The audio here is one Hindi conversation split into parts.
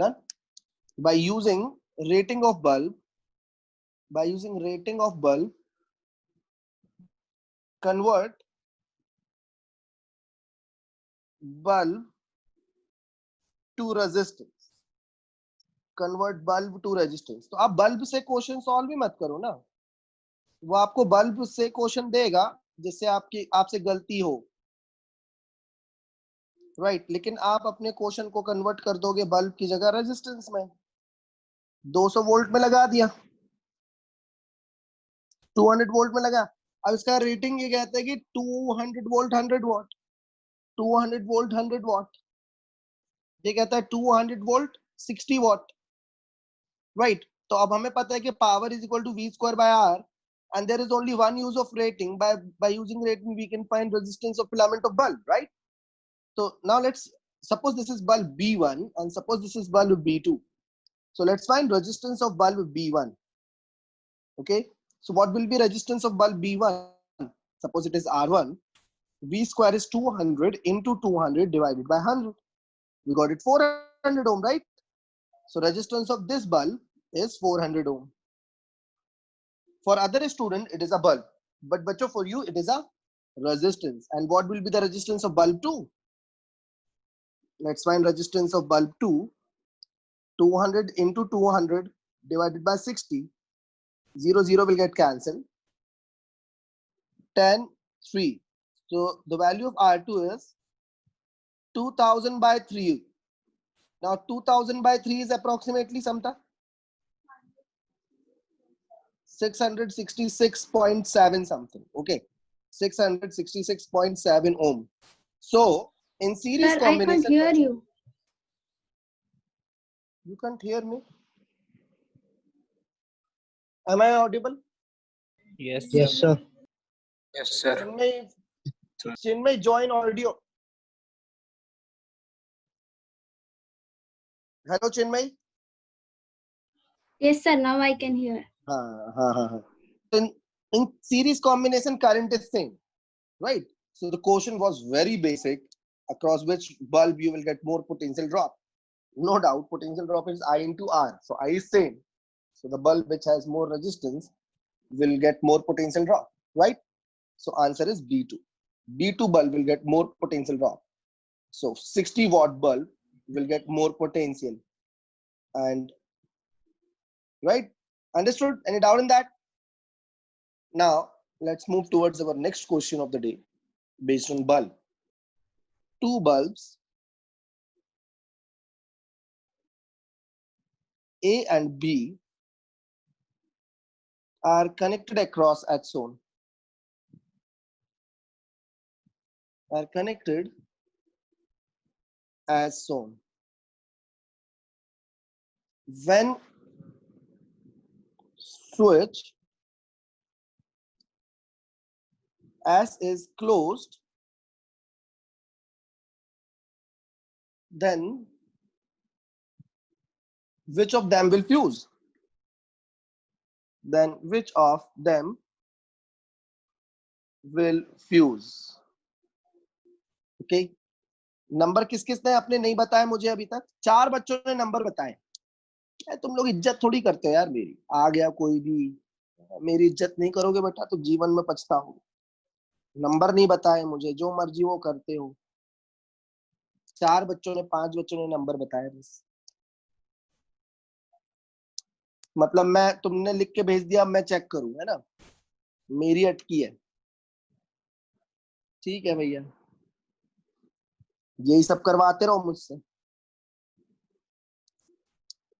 Done. By using rating of bulb, convert bulb to resistance. Convert bulb to resistance. तो आप बल्ब से क्वेश्चन सॉल्व भी मत करो ना, वो आपको बल्ब से क्वेश्चन देगा जिससे आपसे गलती हो, राइट लेकिन आप अपने क्वेश्चन को कन्वर्ट कर दोगे बल्ब की जगह रेजिस्टेंस में. 200 वोल्ट में लगा दिया, 200 वोल्ट में लगा. अब इसका रेटिंग ये कहता है कि 200 वोल्ट 100 वॉट, 200 वोल्ट 100 वॉट. ये कहता है 200 वोल्ट 60 वॉट, राइट. तो अब हमें पता है कि power is equal to V square by R, and there is only one use of rating. By using rating we can find resistance of filament of bulb, right? So now let's suppose this is bulb B1 and suppose this is bulb B2. So let's find resistance of bulb B1. Okay, so what will be resistance of bulb B1? Suppose it is R1. V square is 200 into 200 divided by 100. We got it 400 ohm, right? So resistance of this bulb is 400 ohm. For other student it is a bulb, but bacho for you it is a resistance. And what will be the resistance of bulb 2? Let's find resistance of bulb 2. 200 into 200 divided by 60. 0 0 will get cancelled. 10 3. So the value of R2 is 2000 by 3. Now 2000 by 3 is approximately something 666.7 something. Okay, 666.7 ohm. So in series Sir, combination, I can't hear you. You can't hear me? Am I audible? Yes, Yes, sir. Yes, sir. Chinmay, join audio. Hello, Chinmay. Yes, sir. Now I can hear. In series combination, current is same, right? So the question was very basic, across which bulb you will get more potential drop. No doubt, potential drop is I into R. So I is same. So the bulb which has more resistance will get more potential drop, right? So answer is B2. B2 bulb will get more potential drop. So 60 watt bulb will get more potential. And right? Understood? Any doubt in that? Now let's move towards our next question of the day based on bulb. Two bulbs, A and B, are connected across as shown. Are connected as shown. When switch S is closed, then which of them will fuse? Then which of them will fuse? Okay. Number किस किस ने आपने नहीं बताया मुझे अभी तक? 4 बच्चों ने नंबर बताए. तुम लोग इज्जत थोड़ी करते हो यार मेरी. आ गया कोई भी, मेरी इज्जत नहीं करोगे बेटा तो जीवन में पछताओगे. नंबर नहीं बताए मुझे, जो मर्जी वो करते हो. 4 बच्चों ने 5 बच्चों ने नंबर बताया बस. मतलब मैं तुमने लिख के भेज दिया, मैं चेक करूं, है ना? मेरी अटकी है. ठीक है भैया, यही सब करवाते रहो मुझसे.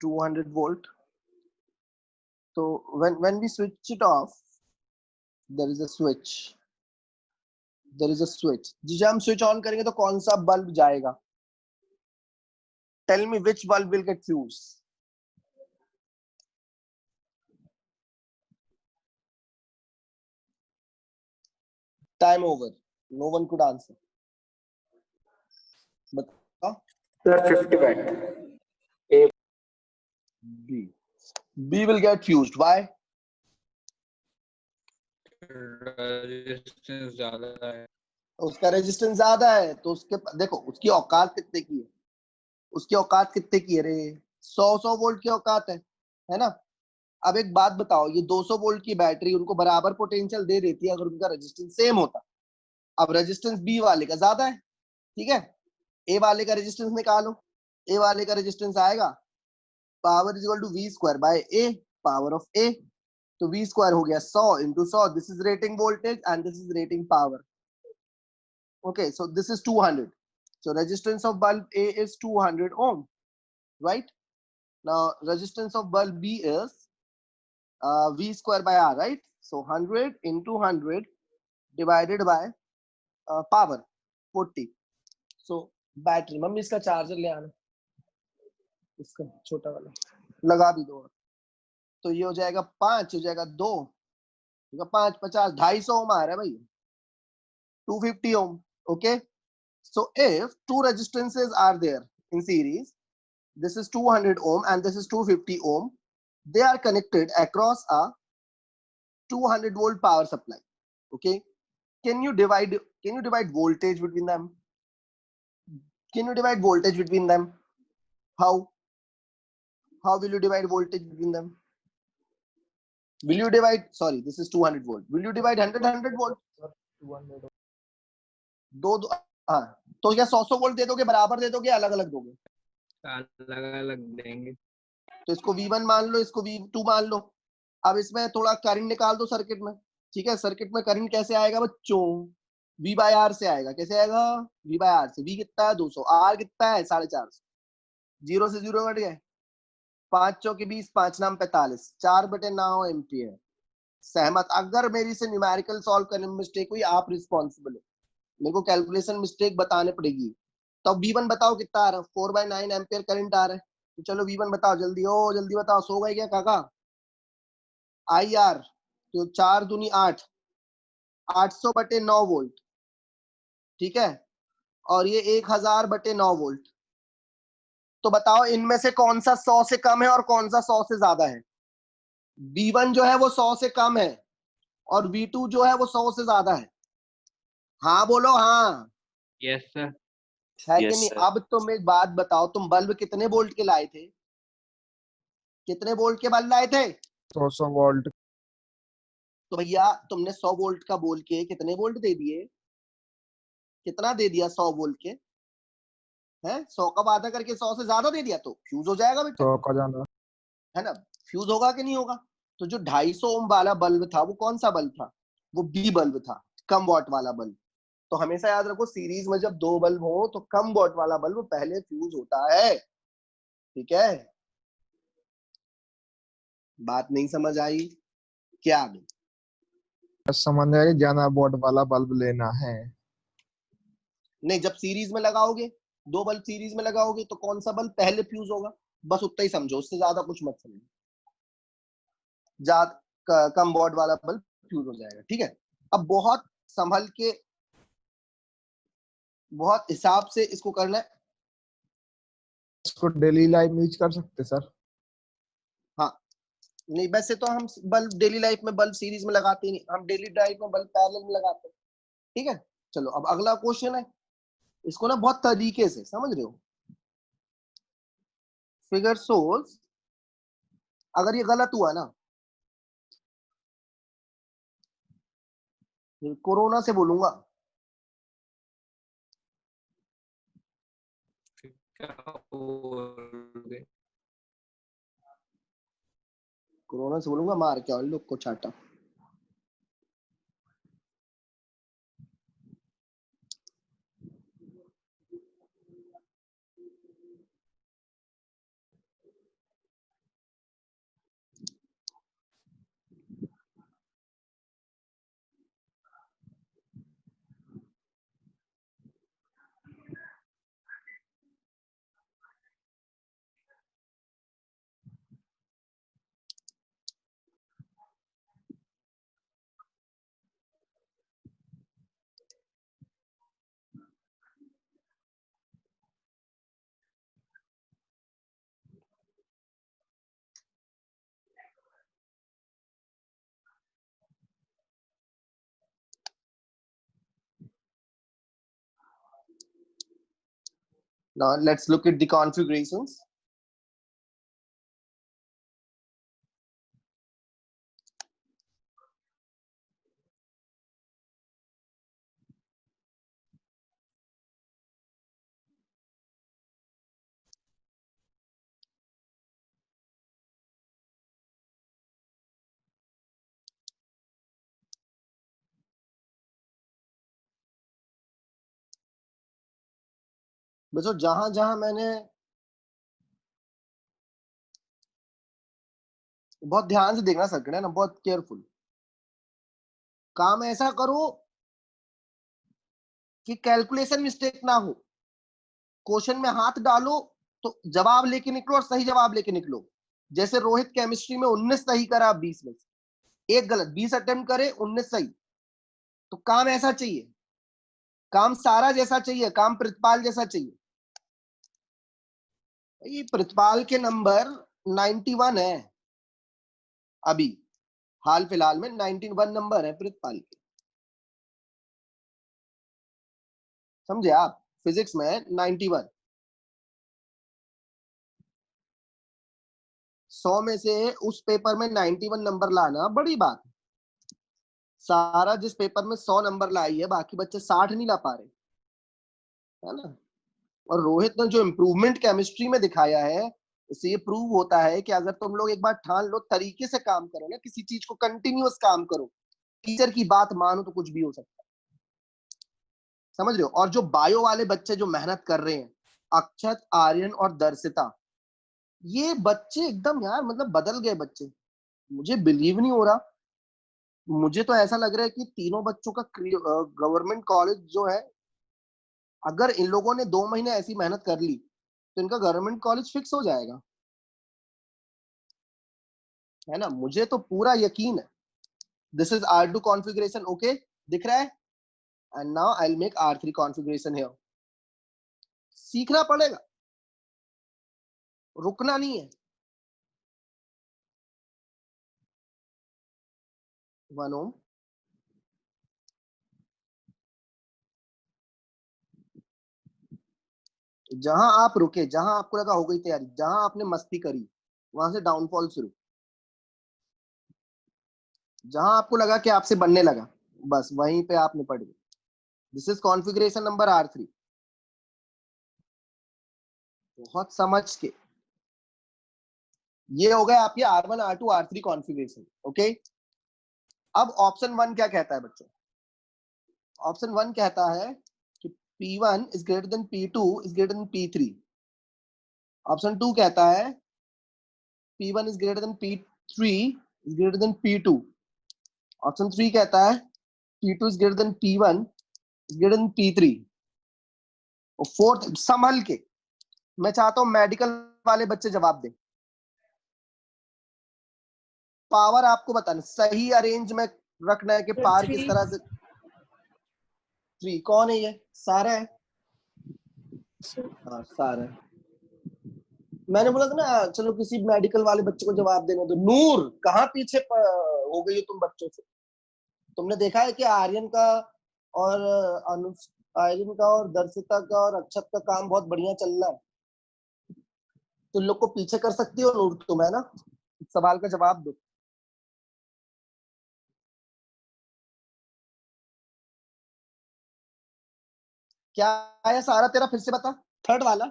200 वोल्ट. तो when we switch it off, there is a switch. There is a switch. जब हम switch on करेंगे तो कौन सा बल्ब जाएगा? Tell me which bulb will get fused. Time over. No one could answer. बताओ. Sir, 50 watt. B. B will get fused. Why? Resistance ज्यादा है. उसका रेजिस्टेंस ज्यादा है तो उसके देखो उसकी औकात कितने की है. उसकी औकात कितने की है रे? 100 वोल्ट की औकात है ना। अब एक बात बताओ, ये 200 वोल्ट की बैटरी उनको बराबर पोटेंशियल दे देती है अगर उनका रेजिस्टेंस सेम होता। अब रेजिस्टेंस बी वाले का ज्यादा है, ठीक है, ए वाले का रेजिस्टेंस निकालो। ए वाले का रेजिस्टेंस आएगा power is equal to V square by A, power of A. तो वी स्क्वायर हो गया 100 into 100, this is rating voltage and this is rating power. Okay, so this is 200, so resistance of bulb A is 200 ohm, right? Now resistance of bulb B is V square by R, right? So 100 into 100 divided by power 40. So battery, mummy इसका चार्जर ले आना, इसका छोटा वाला लगा भी दो। तो ये हो जाएगा 5, हो जाएगा 2, 5 50 250 ओम आ रहा है भाई, 250 ohm. Okay, so if two resistances are there in series, this is 200 ohm and this is 250 ohm, they are connected across a 200 volt power supply. Okay, can you divide voltage between them? Can you divide voltage between them? How will you divide voltage between them? Will you divide, sorry, this is 200 volt, will you divide 100 volt? 200 दो दो, हाँ, तो क्या 100 वोल्ट दे दोगे, बराबर दे दोगे, अलग अलग दोगे? अलग अलग देंगे। तो इसको V1 मान लो, इसको V2 मान लो। अब इसमें थोड़ा करंट निकाल दो सर्किट में, ठीक है। सर्किट में करंट कैसे आएगा बच्चों? V बाय आर से आएगा। कैसे आएगा? V बाय आर से। V कितना है? 200। R कितना है? 450। जीरो से जीरो कट गए, 5 चौके 20, 5 नाम 45, 4/9 एम्पियर। सहमत? अगर मेरी से न्यूमेरिकल सॉल्व करने में मिस्टेक हुई, आप रिस्पॉन्सिबल हो, मेरे को कैलकुलेशन मिस्टेक बताने पड़ेगी। तो V1 बताओ कितना आ रहा है? 4/9 एम्पियर करंट आ रहा है। तो चलो V1 बताओ जल्दी, ओ जल्दी बताओ, सो गए क्या काका? IR तो 4 दूनी 8, 800/9 वोल्ट, ठीक है, और ये 1000/9 वोल्ट। तो बताओ इनमें से कौन सा 100 से कम है और कौन सा 100 से ज्यादा है? V1 जो है वो 100 से कम है और V2 जो है वो 100 से ज्यादा है। हाँ बोलो हाँ। Yes sir. है कि नहीं? अब तुम एक बात बताओ, तुम बल्ब कितने वोल्ट के लाए थे? कितने वोल्ट के बल्ब लाए थे? 100 वोल्ट। तो भैया तुमने 100 वोल्ट का बोल के कितने वोल्ट दे दिए? कितना दे दिया 100 वोल्ट के? है 100 का वादा करके 100 से ज्यादा दे दिया, तो फ्यूज हो जाएगा बेटा, 100 का जाना। है ना। फ्यूज होगा कि नहीं होगा? तो जो 250 ओम वाला बल्ब था वो कौन सा बल्ब था? वो बी बल्ब था, कम वॉट वाला बल्ब। तो हमेशा याद रखो, सीरीज में जब दो बल्ब हो तो कम वॉट वाला बल्ब पहले फ्यूज होता है, ठीक है। बात नहीं समझ आई क्या? आगे बस समझ में आया कि ज्यादा वोल्ट वाला बल्ब लेना है। नहीं, जब सीरीज में लगाओगे, दो बल्ब सीरीज में लगाओगे तो कौन सा बल्ब पहले फ्यूज होगा, बस उतना ही समझो, उससे ज्यादा कुछ मत समझो। कम वॉट वाला बल्ब फ्यूज हो जाएगा, ठीक है। अब बहुत संभल के, बहुत हिसाब से इसको करना है। इसको डेली लाइफ में यूज कर सकते सर। हाँ, नहीं वैसे तो हम बल्ब डेली लाइफ में बल्ब सीरीज में लगाते ही नहीं, हम डेली लाइफ में बल्ब पैरेलल में लगाते हैं, ठीक है। चलो अब अगला क्वेश्चन है, इसको ना बहुत तरीके से समझ रहे हो। फिगर सोल्स, अगर ये गलत हुआ ना, कोरोना से बोलूंगा। कोरोना से बोलूंगा, मार के लोग को चाटा। Now let's look at the configurations. बच्चों जहां जहां मैंने बहुत ध्यान से देखना सर्किट है ना, बहुत केयरफुल काम ऐसा करो कि कैलकुलेशन मिस्टेक ना हो। क्वेश्चन में हाथ डालो तो जवाब लेके निकलो और सही जवाब लेके निकलो। जैसे रोहित केमिस्ट्री में 19 सही करा, 20 में से एक गलत, 20 अटेम्प्ट करे 19 सही। तो काम ऐसा चाहिए, काम सारा जैसा चाहिए, काम प्रतिपाल जैसा चाहिए। ये प्रतिपाल के नंबर 91 है, अभी हाल फिलहाल में 91 नंबर है प्रतिपाल के, समझे आप? फिजिक्स में 91, 100 में से उस पेपर में 91 नंबर लाना बड़ी बात है। सारा जिस पेपर में 100 नंबर लाई है, बाकी बच्चे 60 नहीं ला पा रहे, है ना? और रोहित ने जो इम्प्रूवमेंट केमिस्ट्री में दिखाया है, इससे ये प्रूव होता है कि अगर तुम लोग एक बार ठान लो, तरीके से काम करो ना, किसी चीज को कंटिन्यूअस काम करो, टीचर की बात मानो, तो कुछ भी हो सकता है। समझ रहे हो? और जो बायो वाले बच्चे जो मेहनत कर रहे हैं, अक्षत, आर्यन और दर्शिता, ये बच्चे एकदम यार मतलब बदल गए बच्चे। मुझे बिलीव नहीं हो रहा, मुझे तो ऐसा लग रहा है कि तीनों बच्चों का गवर्नमेंट कॉलेज जो है, अगर इन लोगों ने 2 महीने ऐसी मेहनत कर ली तो इनका गवर्नमेंट कॉलेज फिक्स हो जाएगा, है ना? मुझे तो पूरा यकीन है। This is R2 configuration, okay, दिख रहा है? And now I will make R3 configuration here. सीखना पड़ेगा, रुकना नहीं है। 1 ओम, जहां आप रुके, जहां आपको लगा हो गई तैयारी, जहां आपने मस्ती करी, वहां से डाउनफॉल शुरू। जहां आपको लगा कि आपसे बनने लगा, बस वहीं पे आप निपट गए। This is configuration number R3। बहुत समझ के, ये हो गया आपके R1 R2 R3 configuration, okay. अब ऑप्शन 1 क्या कहता है बच्चों? ऑप्शन 1 कहता है कि P1 is greater than P2 is greater than P3। Option 2 कहता है P1 is greater than P3 is greater than P2। Option 3 कहता है P2 is greater than P1 is greater than P3। और फोर्थ संभल के, मैं चाहता हूं मेडिकल वाले बच्चे जवाब दें। पावर आपको बताना, सही अरेंज में रखना है कि पावर किस तरह से। 3 कौन है? ये सारा है। हाँ सारा है। मैंने बोला था ना, चलो किसी मेडिकल वाले बच्चे को जवाब देना। तो नूर कहाँ पीछे हो गई हो तुम बच्चों से? तुमने देखा है कि आर्यन का और आर्यन का और दर्शिता का और अक्षत का काम बहुत बढ़िया चल रहा है। तुम लोग को पीछे कर सकती हो नूर तुम, है ना? सवाल का जवाब दो। क्या है सारा तेरा? फिर से बता, थर्ड वाला।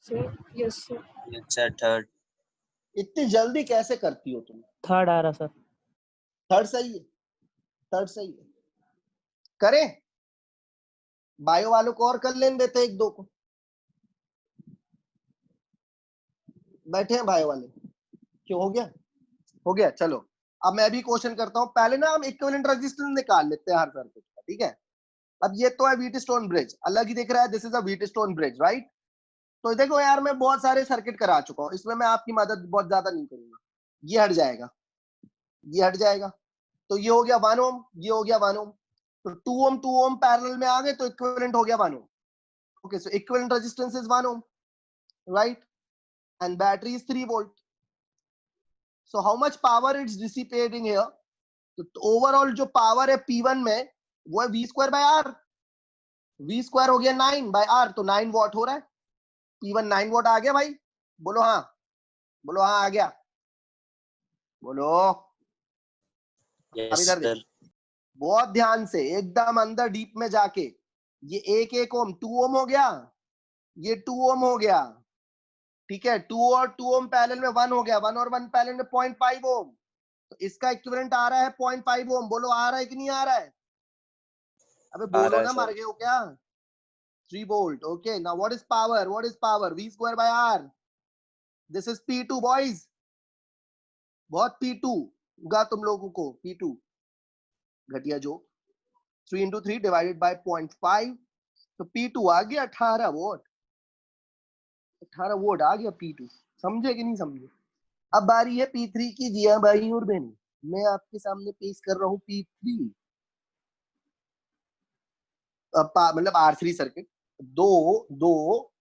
Sir yes sir, sir third. इतनी जल्दी कैसे करती हो तुम? थर्ड आ रहा सर। थर्ड सही है, थर्ड सही है। करें बायो वालों को और कर लेने देते एक दो को, बैठे हैं बायो वाले। क्यों हो गया? हो गया, चलो। अब मैं भी क्वेश्चन करता हूं। पहले ना हम इक्विवेलेंट रेजिस्टेंस निकाल लेते हैं हर सर्किट का, ठीक है? अब ये तो है व्हीटस्टोन ब्रिज, अलग ही दिख रहा है। This is a Wheatstone bridge, right? तो देखो यार, मैं बहुत सारे सर्किट करा चुका हूं, इसमें मैं आपकी मदद बहुत ज्यादा नहीं करूंगा। ये हट जाएगा, ये हट जाएगा। तो ये हो गया 1 ओम, ये हो गया 1 ओम। तो 2 ओम पैरेलल में आ गए तो इक्विवेलेंट हो गया 1 ohm. Okay, so equivalent resistance is 1 ohm, right? And battery is 3 volt. So how much power it's dissipating here? तो ओवरऑल जो पावर है P1 में, वो है V square by R। V square हो गया 9 बाय R, तो 9 वॉट हो रहा है। P1 9 वॉट आ गया भाई? बोलो हाँ, बोलो हाँ आ गया, बोलो। अब यस इधर देख, सर। बहुत ध्यान से, एकदम अंदर डीप में जाके। ये 1 ओम 2 ओम हो गया, ये 2 ओम हो गया, ठीक है? 2 और 2 ओम पैरेलल में 1 हो गया, 1 और 1 पैरेलल में 0.5 ओम। तो इसका इक्विवेलेंट आ रहा है 0.5 ओम। बोलो आ रहा है कि नहीं आ रहा है? अबे आ बोलो रहा है ना, सर। मर गए हो क्या? 3 volt. Okay, now what is power? What is power? V square by R. This is P2 boys. बहुत P2 गा तुम लोगों को, P2 घटिया जो 3 into 3 divided by 0.5, तो P2 आ गया 18 वोल्ट। 18 वोल्ट आ गया P2। समझे कि नहीं समझे? अब बारी है P3 की। जी हाँ भाई और बहन, मैं आपके सामने पेश कर रहा हूँ P3। मतलब R3 सर्किट। दो दो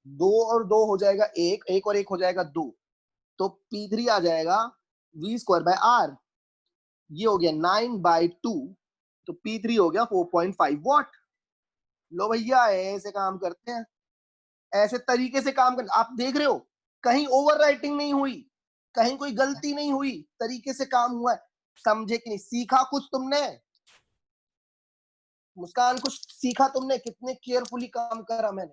दो और दो हो जाएगा एक, एक और एक हो जाएगा दो, तो P3 आ जाएगा V स्क्वायर बाय R। ये हो गया 9/2, तो P3 हो गया 4.5 वॉट। लो भैया ऐसे काम करते हैं, ऐसे तरीके से काम करना। आप देख रहे हो कहीं ओवर राइटिंग नहीं हुई, कहीं कोई गलती नहीं हुई, तरीके से काम हुआ है। समझे कि नहीं? सीखा कुछ तुमने? मुस्कान कुछ सीखा तुमने? कितने केयरफुली काम करा मैंने,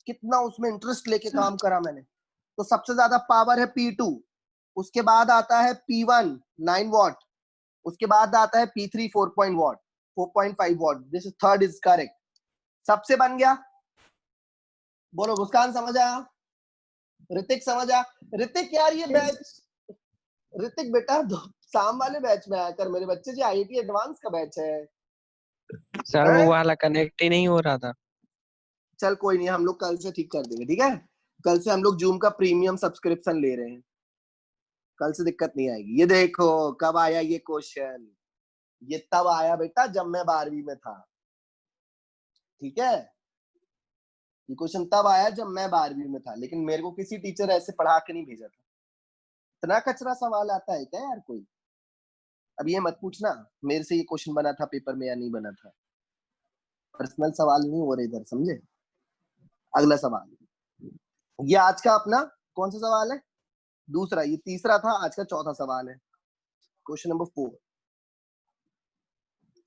कितना उसमें इंटरेस्ट लेके काम करा मैंने। तो सबसे ज्यादा पावर है P2, उसके बाद आता है P1 9 वॉट, उसके बाद आता है P3 4.5 what. This is third is correct. सबसे बन गया। बोलो मुस्कान समझ आया? ऋतिक समझ आया? ऋतिक यार ये बैच, ऋतिक बेटा शाम वाले बैच में आया कर मेरे बच्चे जी, IIT एडवांस का बैच है। सर वो वाला कनेक्ट ही नहीं हो रहा था। चल कोई नहीं, हम लोग कल से ठीक कर देंगे, ठीक है? कल से हम लोग जूम का प्रीमियम सब्सक्रिप्शन ले रहे हैं, कल से दिक्कत नहीं आएगी। ये देखो कब आया ये क्वेश्चन, ये तब आया बेटा जब मैं 12वीं में था, ठीक है? ये क्वेश्चन तब आया जब मैं 12वीं में था, लेकिन मेरे को किसी टीचर ऐसे पढ़ा के नहीं भेजा था। इतना कचरा सवाल आता है क्या यार कोई? अब ये मत पूछना मेरे से ये क्वेश्चन बना था पेपर में या नहीं बना था, पर्सनल सवाल नहीं हो रहे इधर, समझे? अगला सवाल, ये आज का अपना कौन सा सवाल है? दूसरा। ये तीसरा था, आज का चौथा सवाल है, क्वेश्चन नंबर 4।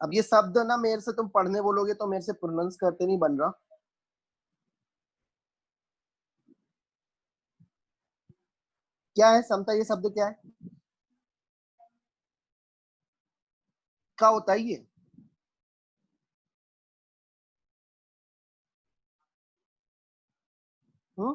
अब ये शब्द ना मेरे से तुम पढ़ने बोलोगे तो मेरे से प्रोनाउंस करते नहीं बन रहा। क्या है समता? ये शब्द क्या है? क्या होता है ये? हम्म?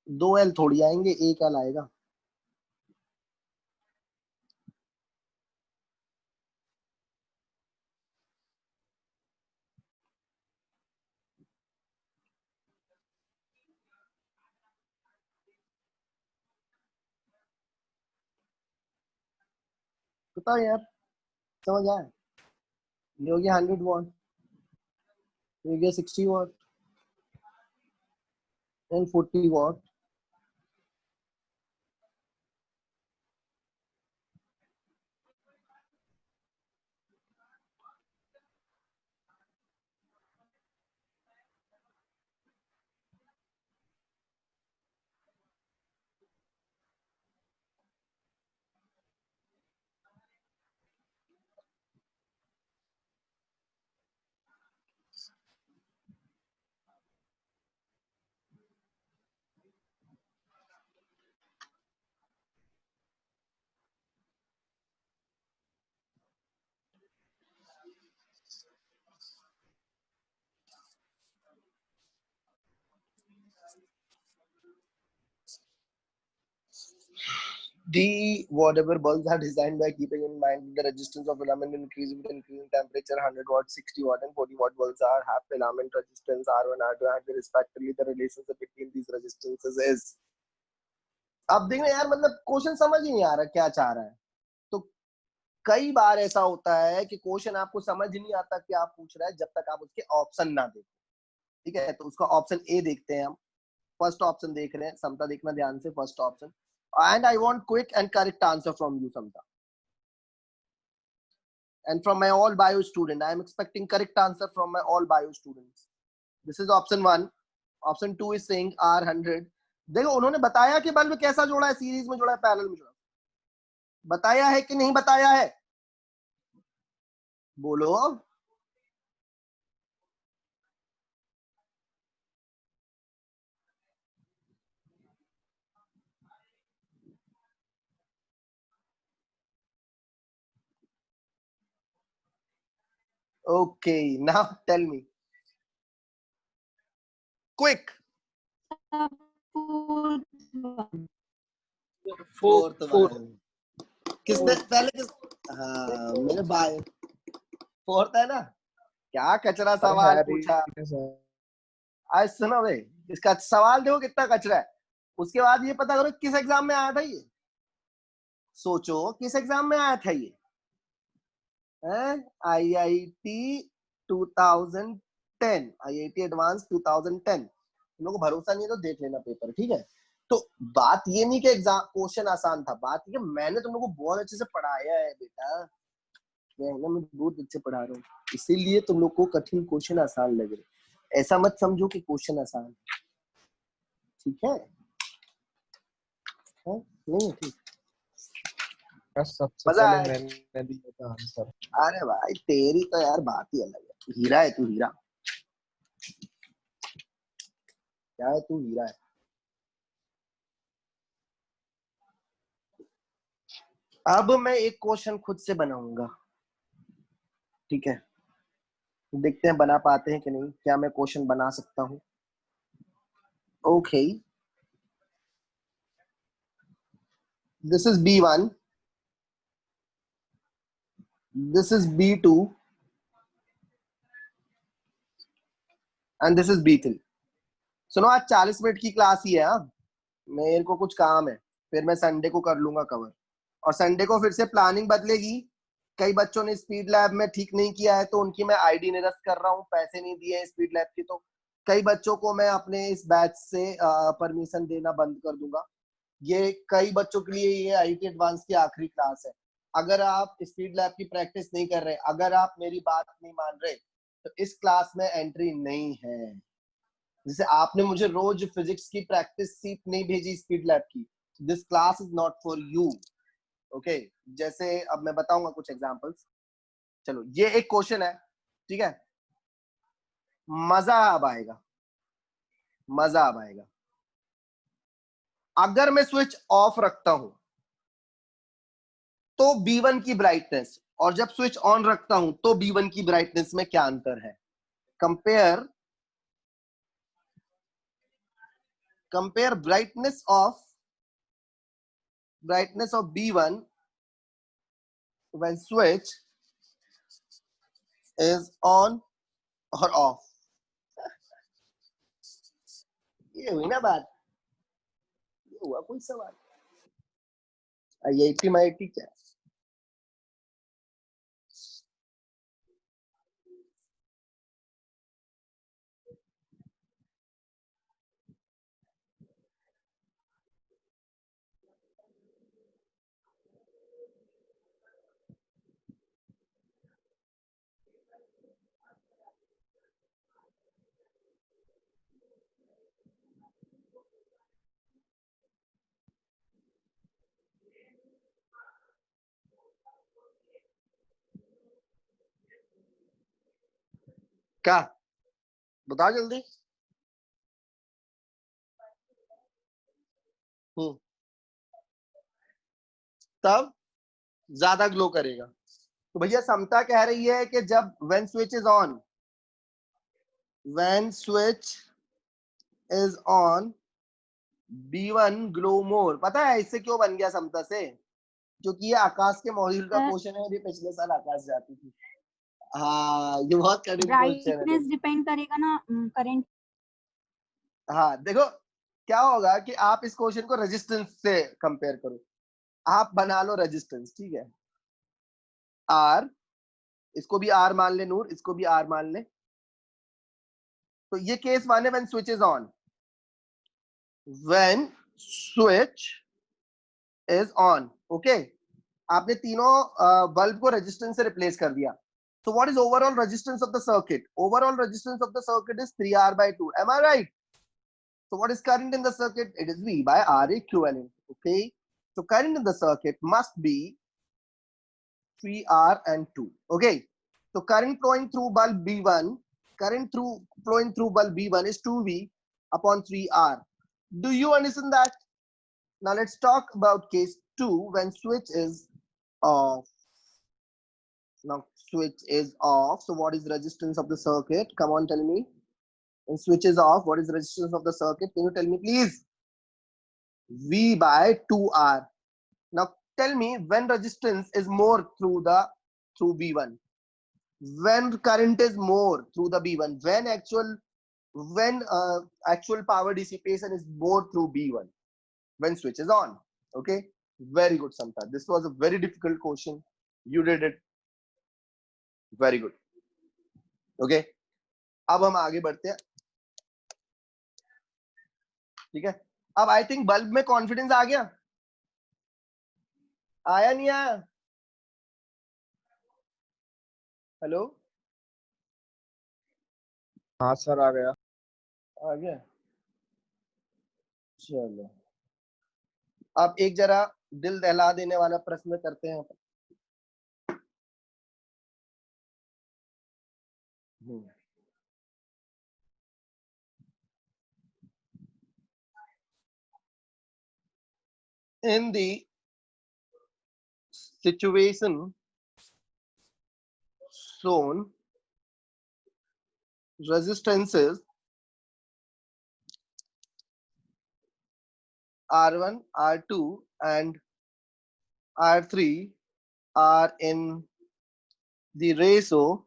दो एल थोड़ी आएंगे, एक एल आएगा। बताओ यार, समझ आया? ये हो गया 100 वॉट, ये हो गया 60 what and 40 what. The whatever bulbs are designed by keeping in mind the resistance of filament increase with increasing temperature. 100 watt, 60 watt, and 40 watt bulbs are have filament resistance R1, R2, and respectively the relationship between these resistances is. अब देखना यार, मतलब क्वेश्चन समझ ही नहीं आ रहा क्या चाह रहा है। तो कई बार ऐसा होता है कि क्वेश्चन आपको समझ नहीं आता कि आप पूछ रहा है जब तक आप उसके ऑप्शन ना देखो, ठीक है? तो उसका ऑप्शन ए देखते हैं हम। फर्स्ट ऑप्शन देख रहे हैं, समता देखना ध्यान से। First option, and I want quick and correct answer from you, Samta. And from my all bio student, I am expecting correct answer from my all bio students. This is option 1. Option 2 is saying R100. देखो उन्होंने बताया कि बल्ब कैसा जोड़ा है, सीरीज में जोड़ा है, पैरेलल में जोड़ा है, बताया है कि नहीं बताया है? बोलो। Okay, now tell me. Quick. Fourth one. किसने पहले किस? हाँ मेरे भाई फोर्थ है ना। क्या कचरा सवाल पूछा। आज सुनो भाई, इसका सवाल देखो कितना कचरा है। उसके बाद ये पता करो किस एग्जाम में आया था ये। सोचो किस एग्जाम में आया था ये। IIT 2010, IIT advance 2010। तुम लोग को भरोसा नहीं है तो देख लेना पेपर, ठीक है। तो बात ये नहीं कि एग्जाम क्वेश्चन आसान था, बात ये मैंने तुम लोग को बहुत अच्छे से पढ़ाया है बेटा। मैं बहुत अच्छे पढ़ा रहा हूँ, इसीलिए तुम लोग को कठिन क्वेश्चन आसान लग रहे। ऐसा मत समझो कि क्वेश्चन आसान है, ठीक है? नहीं ठीक। सबसे मजा पहले आया? मैंने दिया था आंसर। अरे भाई तेरी तो यार बात ही अलग है। हीरा है तू, हीरा। क्या है तू? हीरा है। अब मैं एक क्वेश्चन खुद से बनाऊंगा, ठीक है। देखते हैं बना पाते हैं कि नहीं। क्या मैं क्वेश्चन बना सकता हूँ? Okay, this is B1, this is B2 and this is B3। सुनो आज 40 मिनट की क्लास ही है। हाँ मेरे को कुछ काम है, फिर मैं संडे को कर लूंगा कवर। और संडे को फिर से प्लानिंग बदलेगी। कई बच्चों ने स्पीड लैब में ठीक नहीं किया है तो उनकी मैं आईडी निरस्त कर रहा हूँ, पैसे नहीं दिए स्पीड लैब की। तो कई बच्चों को मैं अपने इस बैच से परमिशन देना बंद कर दूंगा। ये कई बच्चों के लिए ये आईटी एडवांस की आखिरी क्लास है। अगर आप स्पीड लैब की प्रैक्टिस नहीं कर रहे, अगर आप मेरी बात नहीं मान रहे, तो इस क्लास में एंट्री नहीं है। जैसे आपने मुझे रोज फिजिक्स की प्रैक्टिस सीट नहीं भेजी स्पीड लैब की, this class is not for you. Okay, जैसे अब मैं बताऊंगा कुछ एग्जांपल्स। चलो ये एक क्वेश्चन है, ठीक है। मजा अब आएगा, मजा अब आएगा। अगर मैं स्विच ऑफ रखता हूं तो B1 की ब्राइटनेस, और जब स्विच ऑन रखता हूं तो B1 की ब्राइटनेस में क्या अंतर है? Compare brightness of B1 when switch is on or off। ये हुई ना बात, ये हुआ कोई सवाल? IIT माइटी क्या? क्या बताओ जल्दी। तब ज्यादा ग्लो करेगा। तो भैया समता कह रही है कि जब when switch is on, when switch is on B1 glow more. पता है इससे क्यों बन गया समता से? क्योंकि ये आकाश के मॉड्यूल का क्वेश्चन है और ये पिछले साल आकाश जाती थी। हाँ ये बहुत कठिन क्वेश्चन है। ब्राइटनेस डिपेंड करेगा ना करंट। हाँ देखो क्या होगा कि आप इस क्वेश्चन को रेजिस्टेंस से कंपेयर करो। आप बना लो रेजिस्टेंस, ठीक है। आर, इसको भी आर मान ले नूर, इसको भी आर मान ले। तो ये केस वन है when switch is on, when switch is on. Okay, आपने तीनों बल्ब को रेजिस्टेंस से रिप्लेस कर दिया। So what is overall resistance of the circuit? Overall resistance of the circuit is 3R/2. Am I right? So what is current in the circuit? It is V by R equivalent. Okay. So current in the circuit must be 3R and 2. Okay. So current flowing through bulb B1, flowing through bulb B1 is 2V upon 3R. Do you understand that? Now let's talk about case 2 when switch is off. Now switch is off. So what is resistance of the circuit? Come on, tell me. When switch is off, what is the resistance of the circuit? Can you tell me, please? V by 2R. Now tell me when resistance is more through B1. When current is more through the B1. When actual power dissipation is more through B1. When switch is on. Okay. Very good, Samta. This was a very difficult question. You did it. Very good. Okay. अब हम आगे बढ़ते हैं. ठीक है. अब आई थिंक बल्ब में कॉन्फिडेंस आ गया. आया नहीं आया? हेलो. हाँ सर आ गया। आ गया. चलो. अब एक जरा दिल दहला देने वाला प्रश्न करते हैं. In the situation shown, resistances R1, R2 and R3 are in the ratio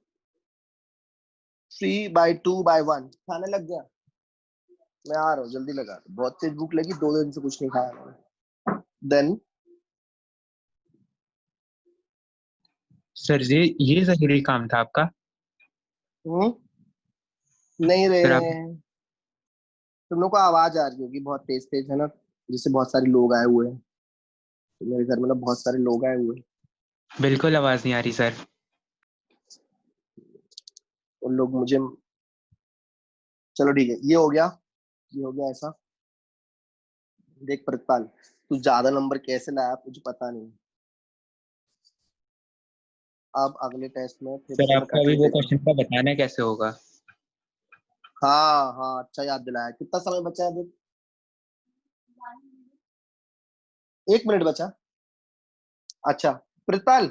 3/2/1. खाने लग गया? मैं आ रहा हूँ, जल्दी लगा. बहुत तेज भूख लगी, 2 दिन से कुछ नहीं खाया मैंने. Then सर ये जरूरी काम था आपका? नहीं फिर आप रहे. तुम लोग को आवाज आ रही होगी बहुत तेज तेज, है ना? जिससे बहुत सारे लोग आए हुए हैं. तो मेरे घर में ना बहुत सारे लोग आए हुए हैं. बिल्कुल आवाज नहीं आ रही सर. उन लोग मुझे. चलो ठीक है, ये हो गया ऐसा. देख प्रतिपाल, तू ज्यादा नंबर कैसे लाया मुझे पता नहीं. अब अगले टेस्ट में फिर सर से आपको अभी वो क्वेश्चन का बताना कैसे होगा? हाँ हाँ, अच्छा याद दिलाया. कितना समय बचा है अभी? 1 मिनट बचा. अच्छा प्रतिपाल,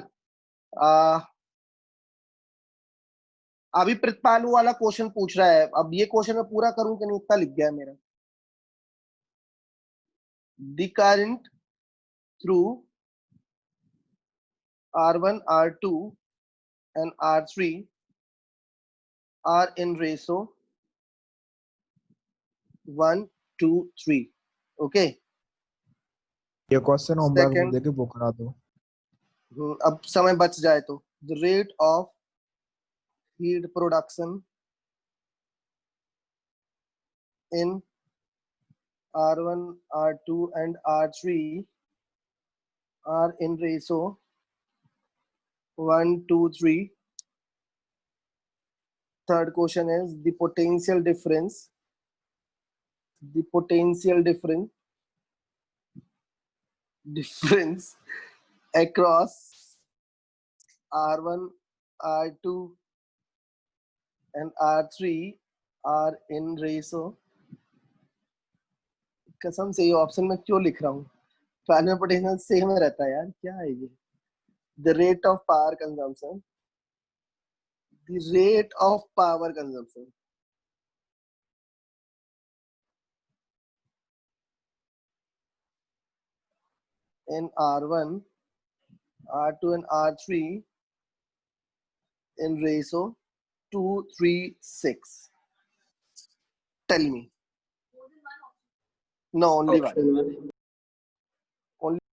अभी प्रतिपाल वाला क्वेश्चन पूछ रहा है. अब ये क्वेश्चन मैं पूरा करूं कि नहीं, इतना लिख गया है मेरा. The current through R1, R2 and R3 are in ratio 1:3. Okay. ये क्वेश्चन होमवर्क में Second, देके वो करा दो। अब समय बच जाए तो the rate of heat production in R1, R2 and R3 are in ratio 1:3. Third question is the potential difference across R1, R2 and R3 are in ratio. कसम से ये ऑप्शन में क्यों लिख रहा हूँ? पहले में पोटेंशियल सेम रहता है यार, क्या है ये? The rate of power consumption. The rate of power consumption. In R1, R2 and R3 in ratio 2:3:6. Tell me. No, only one.